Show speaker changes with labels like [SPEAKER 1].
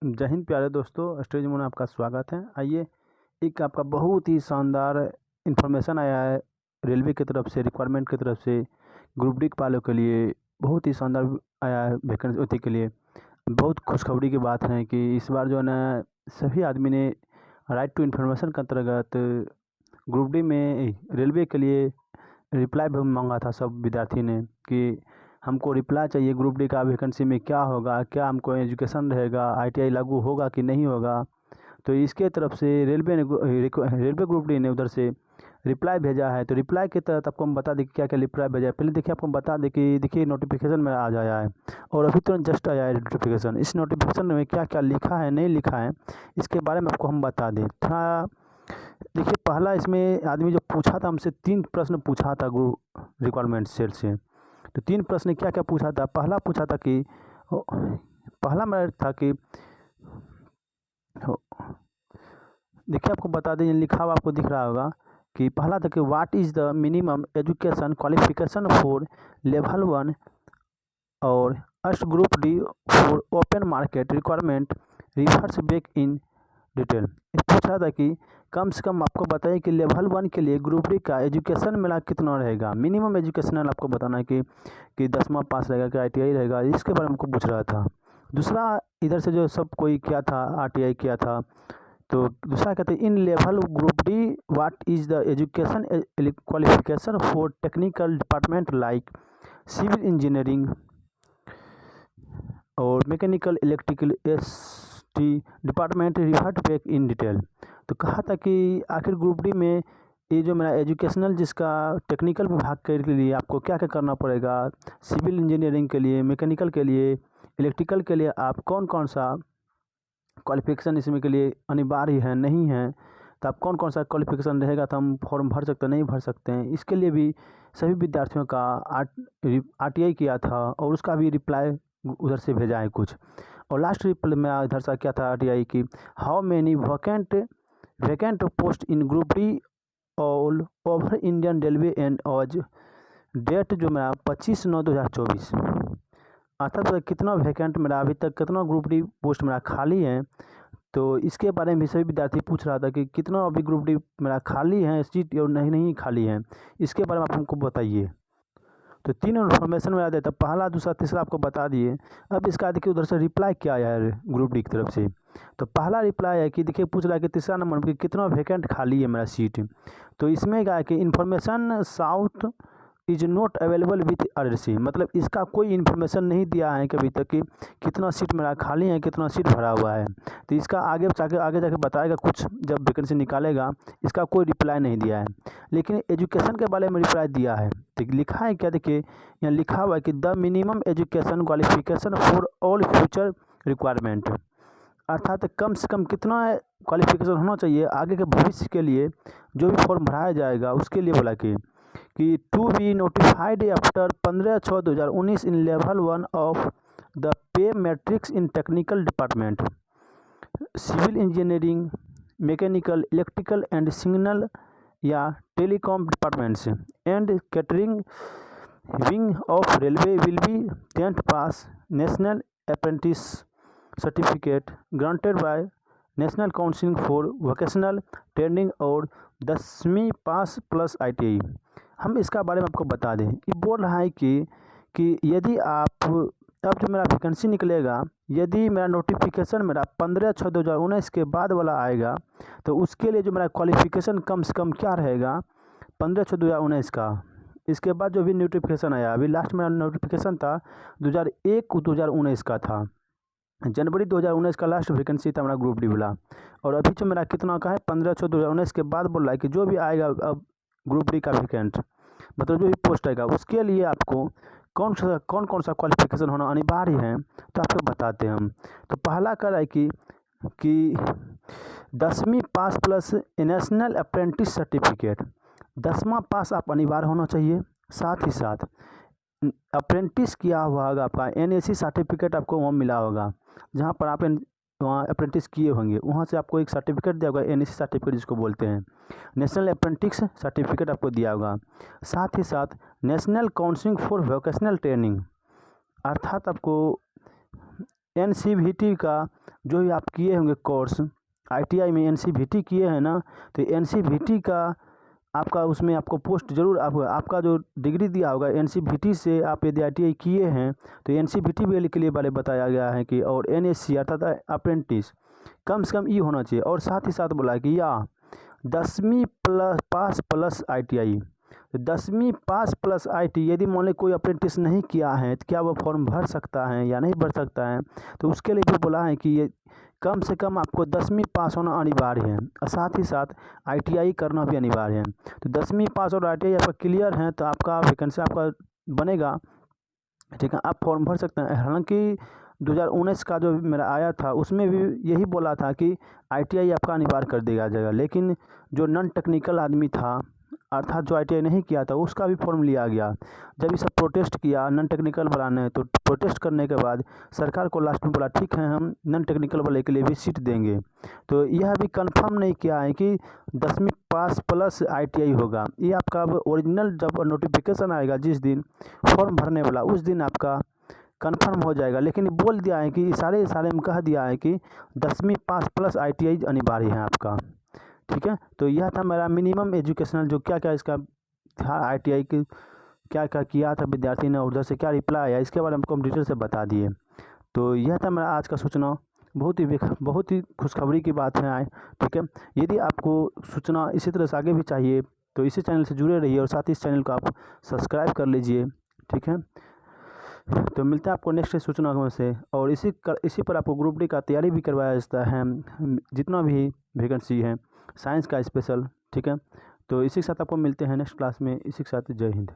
[SPEAKER 1] जय हिंद प्यारे दोस्तों, स्टेज में आपका स्वागत है। आइए, एक आपका बहुत ही शानदार इन्फॉर्मेशन आया है रेलवे की तरफ से, रिक्वायरमेंट की तरफ से ग्रुप डी वालों के लिए बहुत ही शानदार आया है वैकेंसी के लिए। बहुत खुशखबरी की बात है कि इस बार जो है ना, सभी आदमी ने राइट टू इन्फॉर्मेशन के अंतर्गत ग्रुप डी में रेलवे के लिए रिप्लाई भी मांगा था सब विद्यार्थी ने कि हमको रिप्लाई चाहिए ग्रुप डी का वैकेंसी में क्या होगा, क्या हमको एजुकेशन रहेगा, आईटीआई लागू होगा कि नहीं होगा। तो इसके तरफ से रेलवे ग्रुप डी ने उधर से रिप्लाई भेजा है। तो रिप्लाई के तहत आपको हम बता दें कि क्या क्या रिप्लाई भेजा है। पहले देखिए, आपको बता दें कि देखिए नोटिफिकेशन में आ जाया है और अभी तुरंत जस्ट आया है नोटिफिकेशन। इस नोटिफिकेशन में क्या क्या लिखा है, नहीं लिखा है, इसके बारे में आपको हम बता दें थोड़ा। देखिए, पहला इसमें आदमी जो पूछा था हमसे 3 प्रश्न पूछा था रिक्वायरमेंट सेल से। तो 3 प्रश्न क्या क्या पूछा था। पहला पूछा था कि पहला मेरा था कि देखिए, आपको बता दें, लिखा हुआ आपको दिख रहा होगा कि पहला था कि what is the minimum education qualification for level 1 और first group D for open market requirement reverse back in detail. इस पूछ रहा था कि कम से कम आपको बताइए कि लेवल 1 के लिए ग्रुप डी का एजुकेशन मेरा कितना रहेगा। मिनिमम एजुकेशनल आपको बताना है कि 10वां पास रहेगा, कि आईटीआई रहेगा, इसके बारे में हमको पूछ रहा था। दूसरा, इधर से जो सब कोई किया था, आरटीआई किया था। तो दूसरा कहते हैं in level group D what is the education qualification for technical department like civil engineering और mechanical electrical T department revert back in detail. तो कहा था कि आखिर ग्रुप डी में ये जो मेरा एजुकेशनल जिसका टेक्निकल विभाग के लिए आपको क्या क्या करना पड़ेगा, सिविल इंजीनियरिंग के लिए, मैकेनिकल के लिए, इलेक्ट्रिकल के लिए आप कौन कौन सा क्वालिफिकेशन इसमें के लिए अनिवार्य है, नहीं है। तो आप कौन कौन सा क्वालिफिकेशन रहेगा तो हम फॉर्म भर सकते हैं, नहीं भर सकते हैं। इसके लिए भी सभी विद्यार्थियों का आरटीआई किया था और उसका भी रिप्लाई उधर से भेजा है कुछ। और लास्ट रिप्लाई में इधर से क्या था आरटीआई की, how many vacant post in group D all over Indian railway and as date जो मेरा 25/9/2024। अर्थात तो कितना वैकेंट मेरा अभी तक, कितना ग्रुप डी पोस्ट मेरा खाली है। तो इसके बारे में भी सभी विद्यार्थी पूछ रहा था कि कितना अभी ग्रुप डी मेरा खाली है सीट और नहीं खाली है, इसके बारे में आप हमको बताइए। तो 3 इन्फॉर्मेशन में आ जाता, पहला, दूसरा, तीसरा आपको बता दिए। अब इसका देखिए उधर से रिप्लाई क्या आया है ग्रुप डी की तरफ से। तो पहला रिप्लाई है कि देखिए पूछ रहा है कि तीसरा नंबर पर कितना वैकेंट खाली है मेरा सीट। तो इसमें क्या है कि information south is not available with urgency, मतलब इसका कोई इन्फॉर्मेशन नहीं दिया है कभी तक कि कितना सीट मेरा खाली है, कितना सीट भरा हुआ है। तो इसका आगे जाके बताएगा कुछ, जब वैकेंसी निकालेगा। इसका कोई रिप्लाई नहीं दिया है, लेकिन एजुकेशन के बारे में रिप्लाई दिया है। तो लिखा है क्या, देखिए यहाँ लिखा हुआ है कि the minimum education qualification for all future requirement, अर्थात कम से कम कितना क्वालिफिकेशन होना चाहिए आगे के भविष्य के लिए, जो भी फॉर्म भराया जाएगा उसके लिए बोला कि to be notified after 15/6/2019 in level 1 of the pay matrix in technical department civil engineering, mechanical, electrical and signal या telecom departments and catering wing of railway will be 10th pass national apprentice certificate granted by national council for vocational training और 10वीं पास plus ITI. हम इसका बारे में आपको बता दें, ये बोल रहा है कि यदि आप, अब जो मेरा वैकेंसी निकलेगा, यदि मेरा नोटिफिकेशन मेरा 15/6/2019 के बाद वाला आएगा, तो उसके लिए जो मेरा क्वालिफिकेशन कम से कम क्या रहेगा 15/6/2019 का। इसके बाद जो भी नोटिफिकेशन आया, अभी लास्ट मेरा नोटिफिकेशन था 2001-2019 का था, जनवरी 2019 का लास्ट वैकेंसी था मेरा ग्रुप डी वाला। और अभी जो मेरा कितना का है 15/6/2019 के बाद बोल रहा है कि जो भी आएगा अब ग्रुप डी का वैकेंट, मतलब जो भी पोस्ट आएगा, उसके लिए आपको कौन कौन सा क्वालिफिकेशन होना अनिवार्य है, तो आपको बताते हैं हम। तो पहला कर रहा है कि 10वीं पास प्लस नेशनल अप्रेंटिस सर्टिफिकेट, 10वां पास आप अनिवार्य होना चाहिए। साथ ही साथ अप्रेंटिस किया हुआ होगा, आपका एनएसी सर्टिफिकेट आपको वहाँ मिला होगा, जहाँ पर आप वहाँ अप्रेंटिस किए होंगे, वहाँ से आपको एक सर्टिफिकेट दिया होगा, एनएसी सर्टिफिकेट जिसको बोलते हैं, नेशनल अप्रेंटिस सर्टिफिकेट आपको दिया होगा। साथ ही साथ national council for vocational training, अर्थात आपको एनसीवीटी का जो भी आप किए होंगे कोर्स ITI में NCVT किए हैं ना, तो NCVT का आपका उसमें आपको पोस्ट जरूर आपका जो डिग्री दिया होगा NCVT से आप यदि ITI किए हैं तो NCVT के लिए वाले बताया गया है कि और NSC अर्थात अप्रेंटिस कम से कम ये होना चाहिए। और साथ ही साथ बोला कि या 10वीं पास प्लस ITI, 10वीं पास प्लस IT यदि मान लो कोई अप्रेंटिस नहीं किया है तो क्या वो फॉर्म भर सकता है या नहीं भर सकता है, तो उसके लिए भी बोला है कि ये कम से कम आपको 10वीं पास होना अनिवार्य है और साथ ही साथ ITI करना भी अनिवार्य है। तो 10वीं पास और ITI आपका क्लियर है तो आपका वैकेंसी आपका बनेगा, ठीक है, आप फॉर्म भर सकते हैं। हालांकि 2019 का जो मेरा आया था उसमें भी यही बोला था कि ITI आपका अनिवार्य कर दिया जाएगा, लेकिन जो नॉन टेक्निकल आदमी था अर्थात जो ITI नहीं किया था उसका भी फॉर्म लिया गया। जब ये सब प्रोटेस्ट किया नॉन टेक्निकल वाला ने, तो प्रोटेस्ट करने के बाद सरकार को लास्ट में बोला ठीक है हम नॉन टेक्निकल वाले के लिए भी सीट देंगे। तो यह भी कंफर्म नहीं किया है कि 10वीं पास प्लस ITI होगा। ये आपका अब ओरिजिनल जब नोटिफिकेशन आएगा जिस दिन फॉर्म भरने वाला उस दिन आपका कंफर्म हो जाएगा। लेकिन बोल दिया है कि सारे में कह दिया है कि 10वीं पास प्लस ITI अनिवार्य है आपका, ठीक है। तो यह था मेरा मिनिमम एजुकेशनल जो क्या क्या इसका था ITI की क्या क्या किया था विद्यार्थी ने और उधर से क्या रिप्लाई आया इसके बारे में हमको हम डिटेल से बता दिए। तो यह था मेरा आज का सूचना, बहुत ही खुशखबरी की बात है आए, ठीक है। यदि आपको सूचना इसी तरह से आगे भी चाहिए तो इसी चैनल से जुड़े रहिए और साथ ही इस चैनल को आप सब्सक्राइब कर लीजिए, ठीक है। तो मिलते हैं आपको नेक्स्ट सूचना में से। और इसी पर आपको ग्रुप डी का तैयारी भी करवाया जाता है, जितना भी वैकेंसी है साइंस का स्पेशल, ठीक है। तो इसी के साथ आपको मिलते हैं नेक्स्ट क्लास में, इसी के साथ जय हिंद।